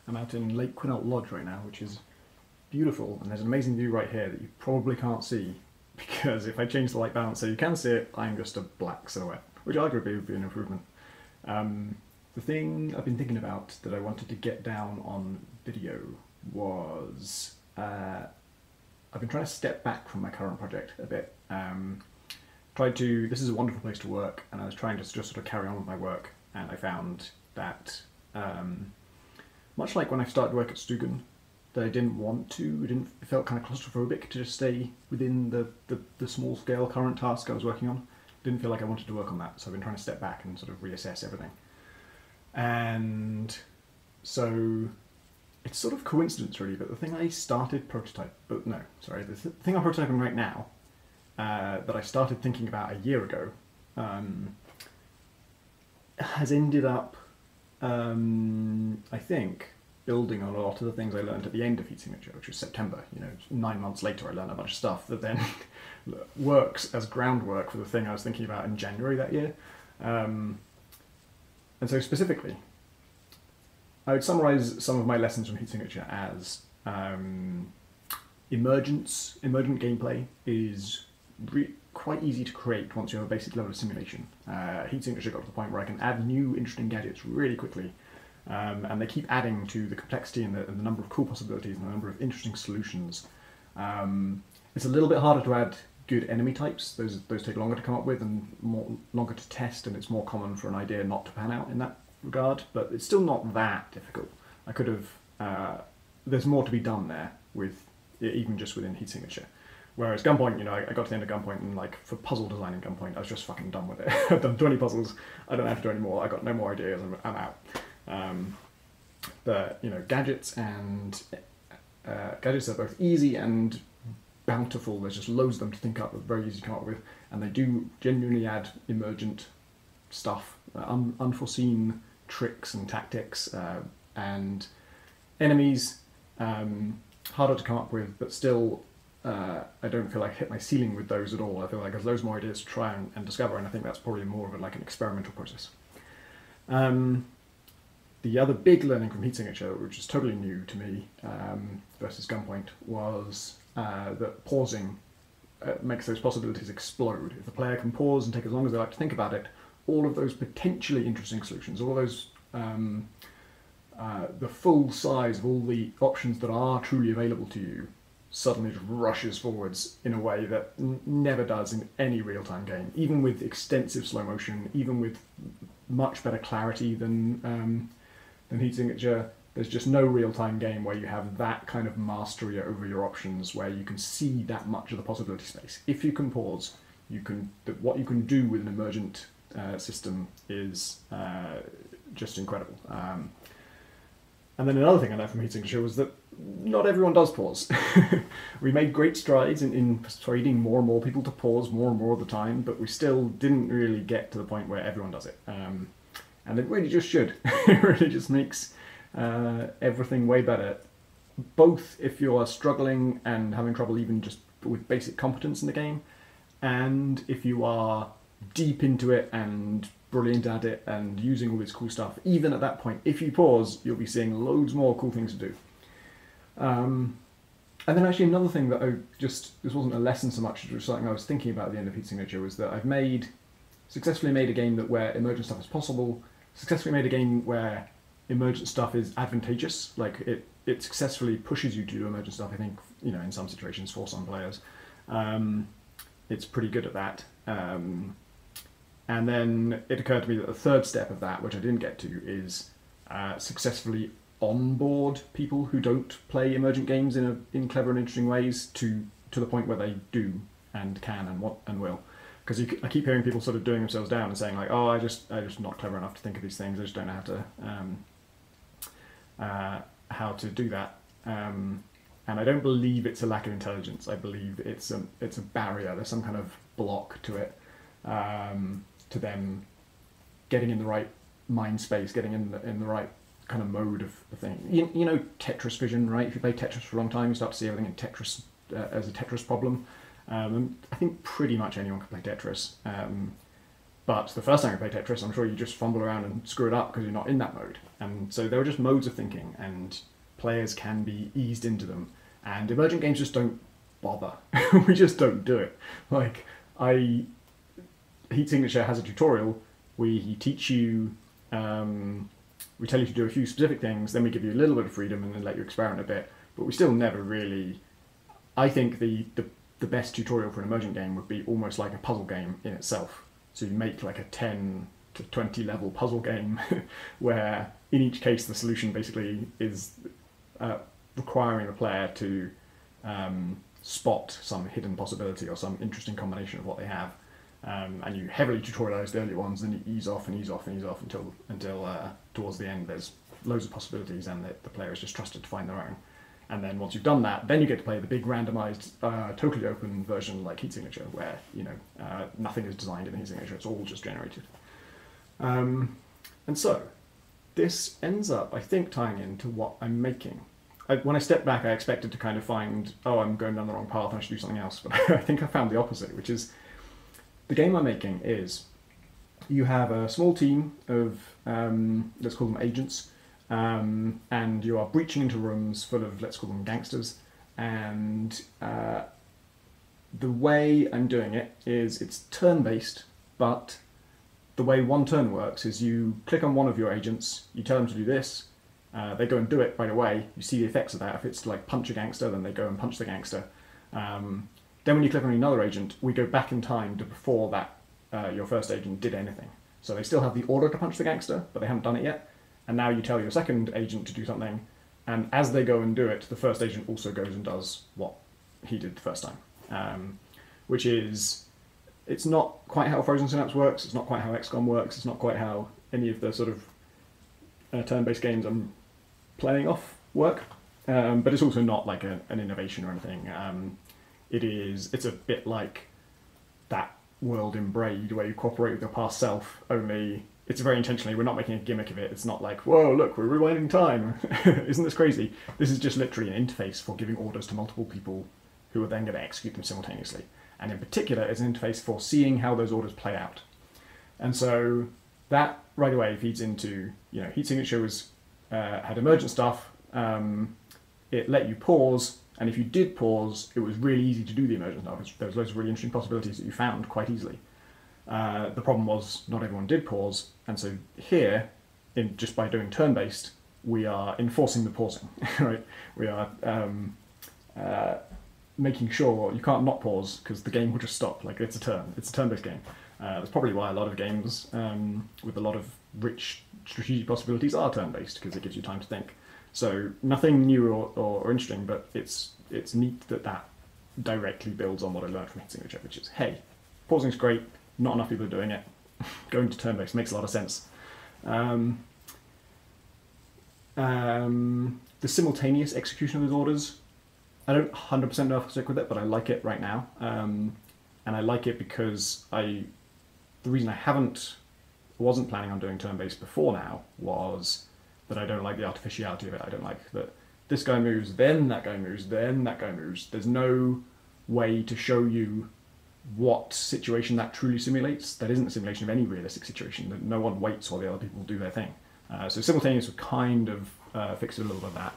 I'm out in Lake Quinault Lodge right now, which is beautiful, and there's an amazing view right here that you probably can't see, because if I change the light balance so you can see it, I'm just a black silhouette, which arguably would be an improvement. The thing I've been thinking about that I wanted to get down on video was I've been trying to step back from my current project a bit. This is a wonderful place to work, and I was trying to just sort of carry on with my work, and I found that much like when I started work at Stugan, that I didn't want to, it felt kind of claustrophobic to just stay within the small scale current task I was working on. Didn't feel like I wanted to work on that, so I've been trying to step back and sort of reassess everything. And so it's sort of coincidence really, but the thing I started the thing I'm prototyping right now, that I started thinking about a year ago, has ended up, I think, building on a lot of the things I learned at the end of Heat Signature, which was September. 9 months later I learned a bunch of stuff that then works as groundwork for the thing I was thinking about in January that year. And so specifically, I would summarise some of my lessons from Heat Signature as emergent gameplay is quite easy to create once you have a basic level of simulation. Heat Signature got to the point where I can add new interesting gadgets really quickly, and they keep adding to the complexity and the number of cool possibilities and the number of interesting solutions. It's a little bit harder to add good enemy types. Those take longer to come up with and longer to test, and it's more common for an idea not to pan out in that regard, but it's still not that difficult. I could have, there's more to be done there with even just within Heat Signature. Whereas Gunpoint, I got to the end of Gunpoint, and like for puzzle design in Gunpoint, I was just fucking done with it. I've done 20 puzzles, I don't have to do any more, I got no more ideas, I'm out. But gadgets are both easy and bountiful. There's just loads of them to think up, very easy to come up with, and they do genuinely add emergent stuff, unforeseen tricks and tactics, and enemies, harder to come up with, but still I don't feel like I hit my ceiling with those at all. I feel like there's loads more ideas to try and discover, and I think that's probably more of an experimental process. The other big learning from Heat Signature, which is totally new to me versus Gunpoint, was that pausing makes those possibilities explode. If the player can pause and take as long as they like to think about it, all of those potentially interesting solutions, all of those, the full size of all the options that are truly available to you, suddenly just rushes forwards in a way that never does in any real-time game, even with extensive slow motion, even with much better clarity than Heat Signature. There's just no real-time game where you have that kind of mastery over your options, where you can see that much of the possibility space. If you can pause, what you can do with an emergent system is just incredible. And then another thing I learned from Heat Signature was that not everyone does pause. We made great strides in persuading more and more people to pause more and more of the time, but we still didn't really get to the point where everyone does it. And it really just should. It really just makes everything way better. Both if you are struggling and having trouble even just with basic competence in the game, and if you are deep into it and brilliant at it and using all this cool stuff. Even at that point, if you pause, you'll be seeing loads more cool things to do. And then actually another thing that this wasn't a lesson so much, it was something I was thinking about at the end of Heat Signature, was that I've successfully made a game where emergent stuff is possible, successfully made a game where emergent stuff is advantageous, like it successfully pushes you to do emergent stuff, I think, in some situations for some players. It's pretty good at that. And then it occurred to me that the third step of that, which I didn't get to, is successfully onboard people who don't play emergent games in clever and interesting ways to the point where they do and can and will. Because I keep hearing people sort of doing themselves down and saying like, oh, I'm just not clever enough to think of these things. I just don't know how to do that. And I don't believe it's a lack of intelligence. I believe it's a barrier. There's some kind of block to it. To them getting in the right mind space, getting in the right kind of mode of the thing. You know Tetris vision, right? If you play Tetris for a long time, you start to see everything in Tetris as a Tetris problem. I think pretty much anyone can play Tetris. But the first time you play Tetris, I'm sure you just fumble around and screw it up because you're not in that mode. And so there are just modes of thinking, and players can be eased into them. And emergent games just don't bother. We just don't do it. Like, Heat Signature has a tutorial. We teach you, we tell you to do a few specific things, then we give you a little bit of freedom and then let you experiment a bit. But we still never really... I think the best tutorial for an emergent game would be almost like a puzzle game in itself. So you make like a 10 to 20 level puzzle game where in each case the solution basically is requiring the player to spot some hidden possibility or some interesting combination of what they have. And you heavily tutorialize the early ones, then you ease off and ease off and ease off until towards the end there's loads of possibilities and the player is just trusted to find their own. And then once you've done that, then you get to play the big randomized, totally open version like Heat Signature, where nothing is designed in Heat Signature; it's all just generated. And so this ends up, I think, tying into what I'm making. When I stepped back, I expected to kind of find, oh, I'm going down the wrong path, I should do something else. But I think I found the opposite, which is the game I'm making is you have a small team of, let's call them agents. And you are breaching into rooms full of, let's call them gangsters, and the way I'm doing it is it's turn-based, but the way one turn works is you click on one of your agents, you tell them to do this, they go and do it right away, you see the effects of that. If it's like punch a gangster, then they go and punch the gangster. Then when you click on another agent, we go back in time to before that your first agent did anything. So they still have the order to punch the gangster, but they haven't done it yet. And now you tell your second agent to do something, and as they go and do it, the first agent also goes and does what he did the first time. Which is, it's not quite how Frozen Synapse works, it's not quite how XCOM works, it's not quite how any of the sort of turn-based games I'm playing off work, but it's also not like an innovation or anything. It's a bit like that world in Braid where you cooperate with your past self, only it's very intentionally, we're not making a gimmick of it. It's not like, whoa, look, we're rewinding time. Isn't this crazy? This is just literally an interface for giving orders to multiple people who are then going to execute them simultaneously. And in particular, it's an interface for seeing how those orders play out. And so that right away feeds into, Heat Signature had emergent stuff. It let you pause, and if you did pause, it was really easy to do the emergent stuff. There was loads of really interesting possibilities that you found quite easily. The problem was not everyone did pause, and so here, just by doing turn-based, we are enforcing the pausing, right? We are making sure you can't not pause because the game will just stop. Like it's a turn-based game. That's probably why a lot of games with a lot of rich strategic possibilities are turn-based, because it gives you time to think. So nothing new or interesting, but it's neat that directly builds on what I learned from Heat Signature, which is, hey, pausing's great. Not enough people are doing it. Going to turn-based makes a lot of sense. The simultaneous execution of those orders, I don't 100% know if I'll stick with it, but I like it right now. And I like it because the reason I wasn't planning on doing turn-based before now was that I don't like the artificiality of it. I don't like that this guy moves, then that guy moves, then that guy moves. There's no way to show you what situation that truly simulates. That isn't a simulation of any realistic situation. No one waits while the other people do their thing. So simultaneous would kind of fix a little bit of that.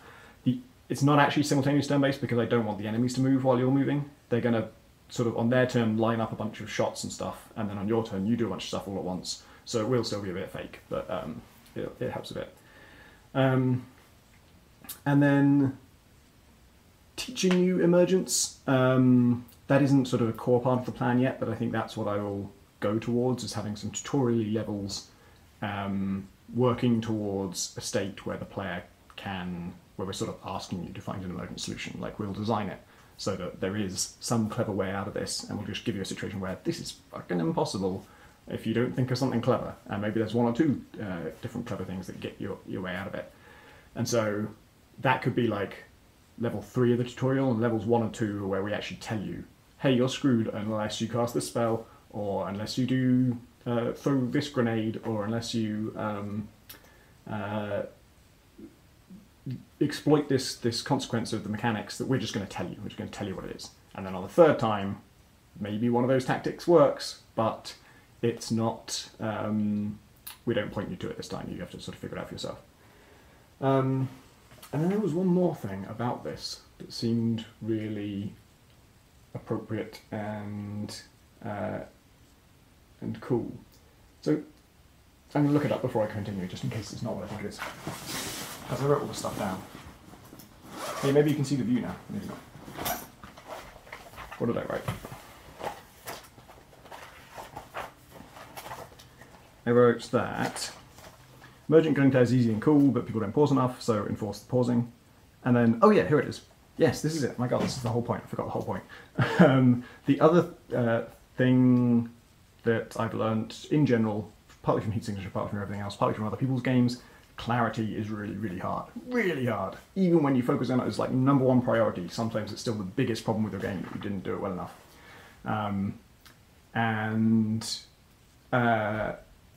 It's not actually simultaneous turn-based because I don't want the enemies to move while you're moving. They're going to sort of on their turn line up a bunch of shots and stuff, and then on your turn you do a bunch of stuff all at once. So it will still be a bit fake, but it helps a bit. And then teaching you emergence. That isn't sort of a core part of the plan yet, but I think that's what I will go towards, is having some tutorial levels working towards a state where the player where we're sort of asking you to find an emergent solution. Like, we'll design it so that there is some clever way out of this, and we'll just give you a situation where this is fucking impossible if you don't think of something clever, and maybe there's one or two different clever things that get your way out of it. And so that could be like level 3 of the tutorial, and levels 1 or 2 are where we actually tell you, hey, you're screwed unless you cast this spell, or unless you do throw this grenade, or unless you exploit this consequence of the mechanics that we're just going to tell you. We're just going to tell you what it is. And then on the third time, maybe one of those tactics works, but it's not, we don't point you to it this time, you have to sort of figure it out for yourself. And then there was one more thing about this that seemed really appropriate and cool. So I'm going to look it up before I continue, just in case it's not what I think it is. As I wrote all the stuff down. Hey, maybe you can see the view now. Maybe not. What did I write? I wrote that emergent gunning is easy and cool, but people don't pause enough, so enforce the pausing. And then, oh yeah, here it is. Yes, this is it. My God, this is the whole point. I forgot the whole point. The other thing that I've learned in general, partly from heat signature, partly from everything else, partly from other people's games, clarity is really, really hard. Really hard. Even when you focus on it as like number one priority, sometimes it's still the biggest problem with your game that you didn't do it well enough.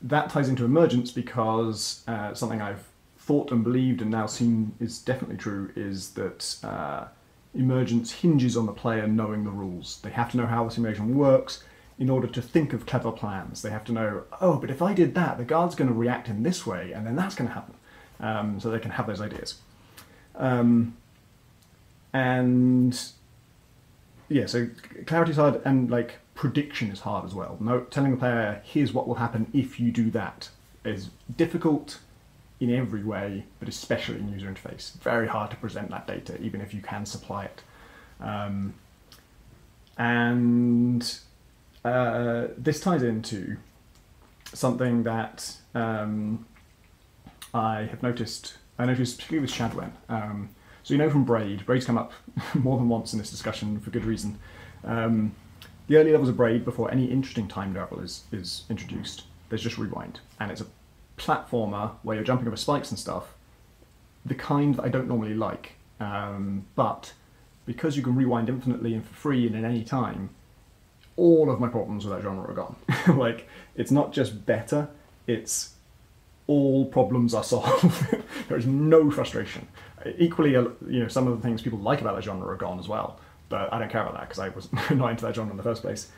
That ties into emergence because something I've thought and believed and now seen is definitely true is that emergence hinges on the player knowing the rules. They have to know how the simulation works in order to think of clever plans. They have to know, oh, but if I did that, the guard's going to react in this way, and then that's going to happen. So they can have those ideas. And yeah, so clarity's hard, and like prediction is hard as well. Telling the player, here's what will happen if you do that, is difficult in every way, but especially in user interface. Very hard to present that data, even if you can supply it. This ties into something that I have noticed. I noticed particularly with Shadwen. So you know from Braid's come up more than once in this discussion for good reason. The early levels of Braid, before any interesting time variable is introduced, there's just rewind, and it's a platformer where you're jumping over spikes and stuff, the kind that I don't normally like, but because you can rewind infinitely and for free and in any time, all of my problems with that genre are gone. Like, it's not just better, it's all problems are solved. There is no frustration. Equally, some of the things people like about that genre are gone as well, but I don't care about that because I was not into that genre in the first place.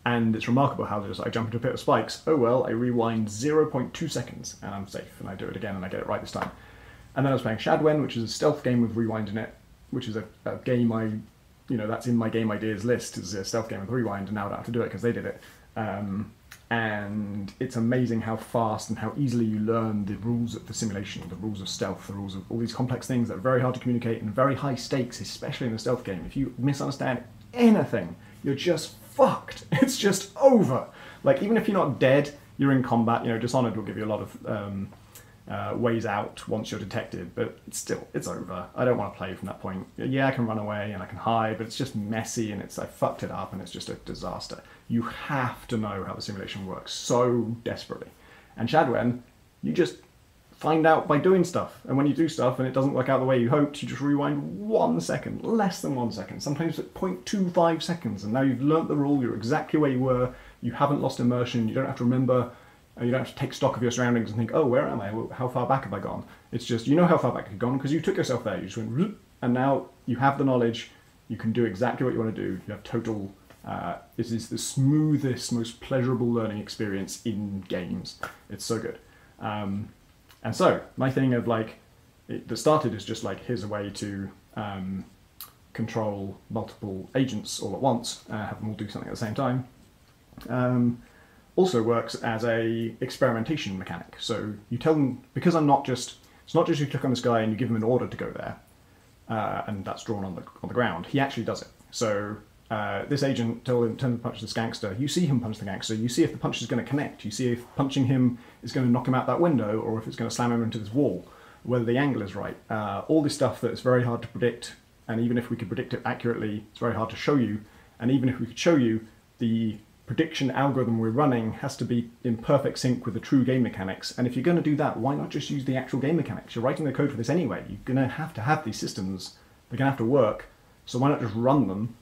And it's remarkable how I jump into a pit of spikes. Oh well, I rewind 0.2 seconds and I'm safe, and I do it again and I get it right this time. And then I was playing Shadwen, which is a stealth game with rewind in it, which is a game that's in my game ideas list, is a stealth game with rewind, and now I don't have to do it because they did it. And it's amazing how fast and how easily you learn the rules of the simulation, the rules of stealth, the rules of all these complex things that are very hard to communicate and very high stakes, especially in a stealth game. If you misunderstand anything, you're just fucked. It's just over. Like, even if you're not dead, you're in combat. Dishonored will give you a lot of ways out once you're detected, but it's over. I don't want to play from that point. Yeah, I can run away and I can hide, but it's just messy and I fucked it up and it's just a disaster. You have to know how the simulation works so desperately. And Shadwen, you just find out by doing stuff. And when you do stuff and it doesn't work out the way you hoped, you just rewind 1 second, less than 1 second, sometimes at 0.25 seconds. And now you've learnt the rule, you're exactly where you were, you haven't lost immersion, you don't have to remember, you don't have to take stock of your surroundings and think, oh, where am I? How far back have I gone? It's just, you know how far back you've gone because you took yourself there. You just went, and now you have the knowledge, you can do exactly what you want to do. You have total, this is the smoothest, most pleasurable learning experience in games. It's so good. And so, my thing of that started as just here's a way to control multiple agents all at once, have them all do something at the same time. Also works as a experimentation mechanic. So you tell them, because it's not just you click on this guy and you give him an order to go there, and that's drawn on the ground. He actually does it. So this agent told him to punch this gangster. You see him punch the gangster. You see if the punch is going to connect. You see if punching him is going to knock him out that window, or if it's going to slam him into this wall, whether the angle is right. All this stuff that is very hard to predict, and even if we could predict it accurately, it's very hard to show you. And even if we could show you, the prediction algorithm we're running has to be in perfect sync with the true game mechanics. And if you're going to do that, why not just use the actual game mechanics? You're writing the code for this anyway. You're going to have these systems. They're going to have to work. So why not just run them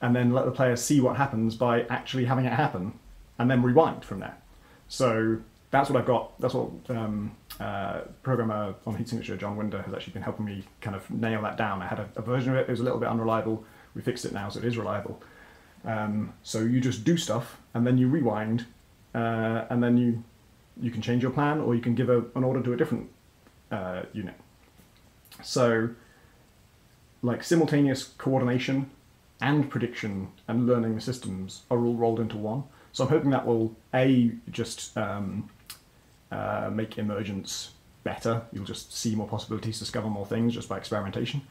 and then let the player see what happens by actually having it happen and then rewind from there. So that's what I've got. That's what programmer on Heat Signature, John Winder, has actually been helping me kind of nail that down. I had a version of it. It was a little bit unreliable. We fixed it now, so it is reliable. So you just do stuff, and then you rewind, and then you can change your plan, or you can give an order to a different unit. So, like, simultaneous coordination and prediction and learning the systems are all rolled into one. So I'm hoping that will, A, just make emergence better. You'll just see more possibilities, discover more things just by experimentation.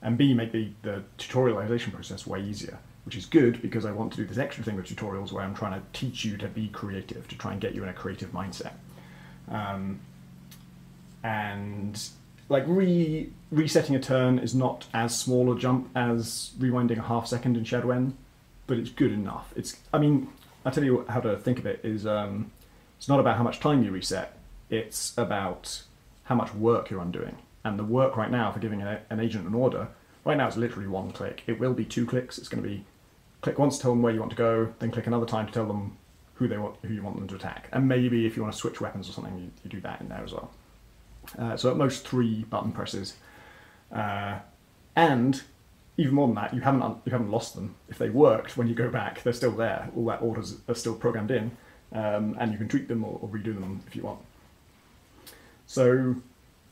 And B, make the tutorialization process way easier, which is good because I want to do this extra thing with tutorials where I'm trying to teach you to be creative, to try and get you in a creative mindset. And like resetting a turn is not as small a jump as rewinding a half second in Shadowend, but it's good enough. I'll tell you how to think of it is it's not about how much time you reset, it's about how much work you're undoing. And the work right now for giving an agent an order, right now it's literally one click. It will be 2 clicks. It's going to be click once to tell them where you want to go, then click another time to tell them who you want them to attack. And maybe if you want to switch weapons or something, you do that in there as well. So at most 3 button presses. And even more than that, you haven't lost them. If they worked, when you go back, they're still there. All that orders are still programmed in, and you can tweak them or redo them if you want. So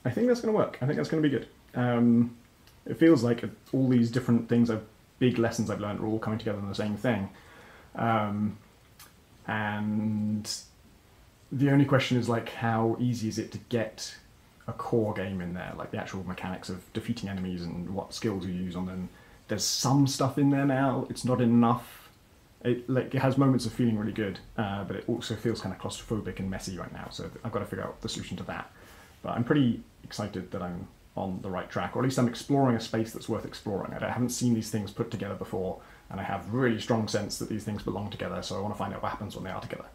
I think that's going to work. I think that's going to be good. It feels like all these different things, big lessons I've learned, are all coming together in the same thing. And the only question is, like, how easy is it to get a core game in there, like the actual mechanics of defeating enemies and what skills you use on them. There's some stuff in there now. It's not enough. It has moments of feeling really good, but it also feels kind of claustrophobic and messy right now. So I've got to figure out the solution to that. But I'm pretty excited that I'm on the right track, or at least I'm exploring a space that's worth exploring. I haven't seen these things put together before, and I have really strong sense that these things belong together. So I want to find out what happens when they are together.